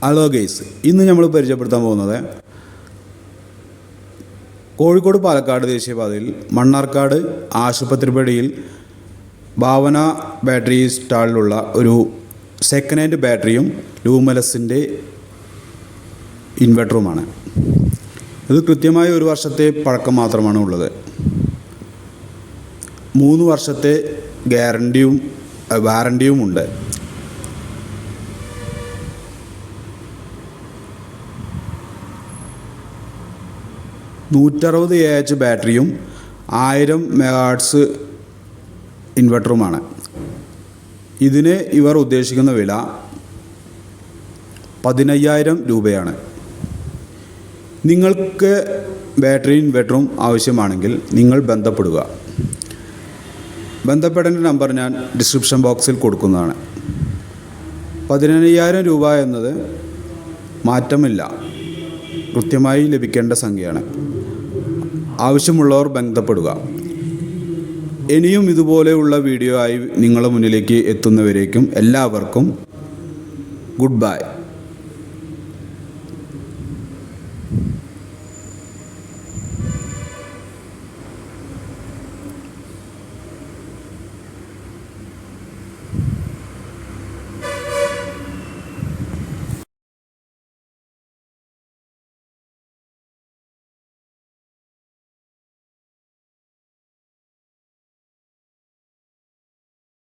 Hello guys, ഇന്ന് നമ്മൾ പരിചയപ്പെടുത്താൻ പോകുന്നത് കോഴിക്കോട് പാലക്കാട് ദേശീയപാതയിൽ മണ്ണാർക്കാട് ആശുപത്രിപ്പടിയിൽ ഭാവന ബാറ്ററി സ്റ്റാളിലുള്ള ഒരു സെക്കൻഡ് ഹാൻഡ് ബാറ്ററിയും ലൂമലസിൻ്റെ ഇൻവെർട്ടറുമാണ്. ഇത് കൃത്യമായി 1 വർഷത്തെ പഴക്കം മാത്രമാണ് ഉള്ളത്. 3 വർഷത്തെ വാറണ്ടിയും ഉണ്ട്. AH ബാറ്ററിയും 1000 മെഗാഹെർട്സ് ഇൻവെർട്ടറുമാണ്. ഇതിന് ഇവർ ഉദ്ദേശിക്കുന്ന വില 15,000 രൂപയാണ്. നിങ്ങൾക്ക് ബാറ്ററി ഇൻവെർട്ടറും ആവശ്യമാണെങ്കിൽ നിങ്ങൾ ബന്ധപ്പെടേണ്ട നമ്പർ ഞാൻ ഡിസ്ക്രിപ്ഷൻ ബോക്സിൽ കൊടുക്കുന്നതാണ്. 15,000 രൂപ എന്നത് മാറ്റമില്ല, കൃത്യമായി ലഭിക്കേണ്ട സംഖ്യയാണ്. ആവശ്യമുള്ളവർ ബന്ധപ്പെടുക. ഇനിയും ഇതുപോലെയുള്ള വീഡിയോ ആയി നിങ്ങളുടെ മുന്നിലേക്ക് എത്തുന്നവരേക്കും എല്ലാവർക്കും ഗുഡ് ബൈ.